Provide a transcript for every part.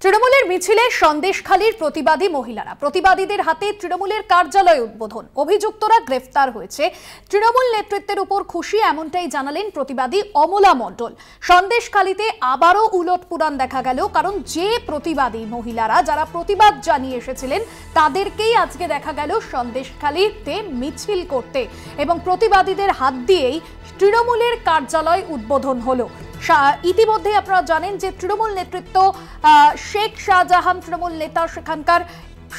তৃণমূলের মিছিলে সন্দেশখালীর প্রতিবাদী মহিলারা, প্রতিবাদীদের হাতে তৃণমূলের কার্যালয় উদ্বোধন, অভিযুক্তরা গ্রেফতার হয়েছে। তৃণমূল নেতৃত্বের উপর খুশি, এমনটাই জানালেন প্রতিবাদী অমলা মণ্ডল। সন্দেশখালীতে আবারও উলটপুরাণ দেখা গেল, কারণ যে প্রতিবাদী মহিলারা যারা প্রতিবাদ জানিয়ে এসেছিলেন তাদেরকেই আজকে দেখা গেল সন্দেশখালীতে মিছিল করতে, এবং প্রতিবাদীদের হাত দিয়েই তৃণমূলের কার্যালয় উদ্বোধন হলো। ইতিমধ্যে আপনারা জানেন যে তৃণমূল নেতৃত্ব শেখ শাহজাহান তৃণমূল নেতা সেখানকার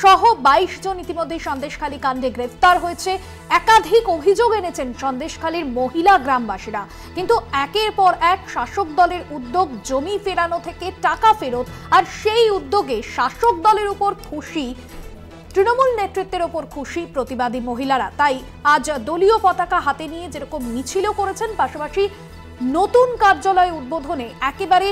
সহ 22 জন ইতিমধ্যে সন্দেশখালী কাণ্ডে গ্রেফতার হয়েছে। একাধিক অভিযোগ এনেছেন সন্দেশখালীর মহিলা গ্রামবাসীরা, কিন্তু একের পর এক শাসক দলের উদ্যোগ জমি ফেরানো থেকে টাকা ফেরত, আর সেই উদ্যোগে শাসক দলের উপর খুশি, তৃণমূল নেতৃত্বের ওপর খুশি প্রতিবাদী মহিলারা। তাই আজ দলীয় পতাকা হাতে নিয়ে যেরকম মিছিলও করেছেন, পাশাপাশি নতুন কার্যালয় উদ্বোধনে একেবারে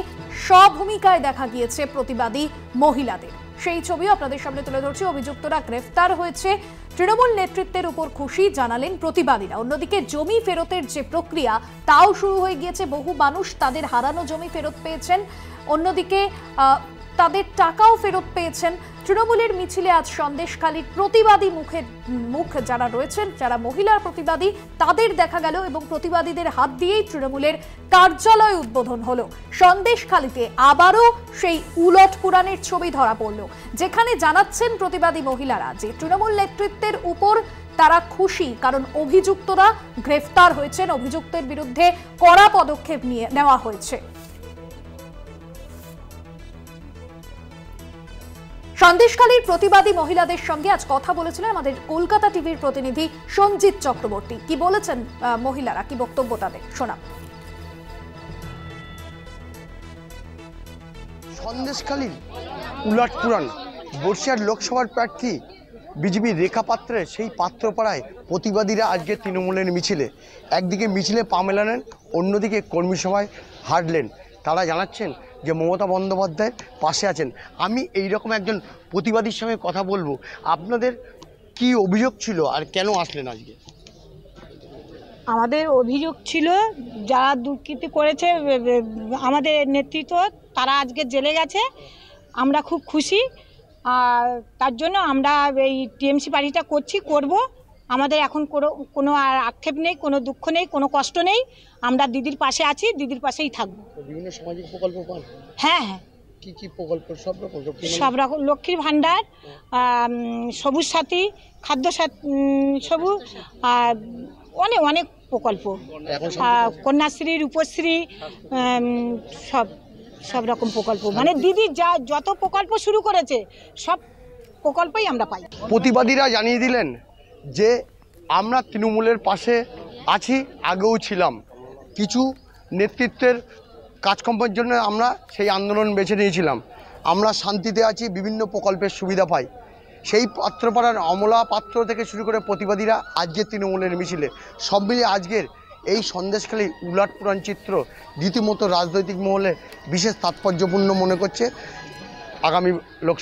স্বভূমিকায় দেখা গিয়েছে প্রতিবাদী মহিলাদের। সেই ছবিও আপনাদের সামনে তুলে ধরছি। অভিযুক্তরা গ্রেফতার হয়েছে, তৃণমূল নেতৃত্বের উপর খুশি জানালেন প্রতিবাদীরা। অন্যদিকে জমি ফেরতের যে প্রক্রিয়া তাও শুরু হয়ে গিয়েছে, বহু মানুষ তাদের হারানো জমি ফেরত পেয়েছেন, অন্যদিকে তাদের টাকাও ফেরত পেয়েছেন। তৃণমূলের মিছিলে আজ সন্দেশখালীর প্রতিবাদী মুখ যারা রয়েছেন, যারা মহিলার প্রতিবাদী, তাদের দেখা গেল, এবং প্রতিবাদীদের হাত দিয়েই তৃণমূলের কার্যালয় উদ্বোধন হলো। সন্দেশখালীতে আবারও সেই উলটপুরাণের ছবি ধরা পড়ল, যেখানে জানাচ্ছেন প্রতিবাদী মহিলারা যে তৃণমূল নেতৃত্বের উপর তারা খুশি, কারণ অভিযুক্তরা গ্রেফতার হয়েছেন, অভিযুক্তের বিরুদ্ধে কড়া পদক্ষেপ নেওয়া হয়েছে। সন্দেশখালীর প্রতিবাদী মহিলাদের সঙ্গে আজ কথা বলেছিলেন আমাদের কলকাতা টিভির প্রতিনিধি সঞ্জিত চক্রবর্তী। কি বলেছেন মহিলারা, কি বক্তব্য তাদের শোনাব। সন্দেশখালীর উলটপুরাণ, বর্ষিয়ার লোকসভার প্রার্থী বিজেপির রেখা পাত্রের সেই পাত্রপাড়ায় প্রতিবাদীরা আজকে তৃণমূলের মিছিলে একদিকে মিছিলে পা মেলালেন, অন্যদিকে কর্মী সভায় হাঁটলেন। তারা জানাচ্ছেন যে মমতা বন্দ্যোপাধ্যায়ের পাশে আছেন। আমি এই রকম একজন প্রতিবাদীর সঙ্গে কথা বলবো। আপনাদের কি অভিযোগ ছিল আর কেন আসলেন আজকে? আমাদের অভিযোগ ছিল, যারা দুর্নীতি করেছে আমাদের নেতৃত্ব, তারা আজকে জেলে গেছে। আমরা খুব খুশি, আর তার জন্য আমরা এই টিএমসি পার্টিটা করব। আমাদের এখন কোনো আর আক্ষেপ নেই, কোনো দুঃখ নেই, কোনো কষ্ট নেই। আমরা দিদির পাশে আছি, দিদির পাশেই থাকবো। বিভিন্ন সামাজিক প্রকল্প পান? হ্যাঁ হ্যাঁ, কি প্রকল্প? সব রকম, লক্ষ্মীর ভাণ্ডার, সবুজ সাথী, খাদ্য সবুজ, আর অনেক প্রকল্প, কন্যাশ্রী, রূপশ্রী, সব রকম প্রকল্প। মানে দিদি যত প্রকল্প শুরু করেছে সব প্রকল্পই আমরা পাই। প্রতিবাদীরা জানিয়ে দিলেন যে আমরা তৃণমূলের পাশে আছি, আগেও ছিলাম। কিছু নেতৃত্বের কাজকর্মের জন্য আমরা সেই আন্দোলন বেছে নিয়েছিলাম। আমরা শান্তিতে আছি, বিভিন্ন প্রকল্পের সুবিধা পাই। সেই পাত্রপাড়ার অমলা পাত্র থেকে শুরু করে প্রতিবাদীরা আজকে তৃণমূলের মিছিলে, সব মিলিয়ে আজকের এই সন্দেশখালীর উলটপুরাণ চিত্র রীতিমতো রাজনৈতিক মহলে বিশেষ তাৎপর্যপূর্ণ মনে করছে। আগামী লোকসভা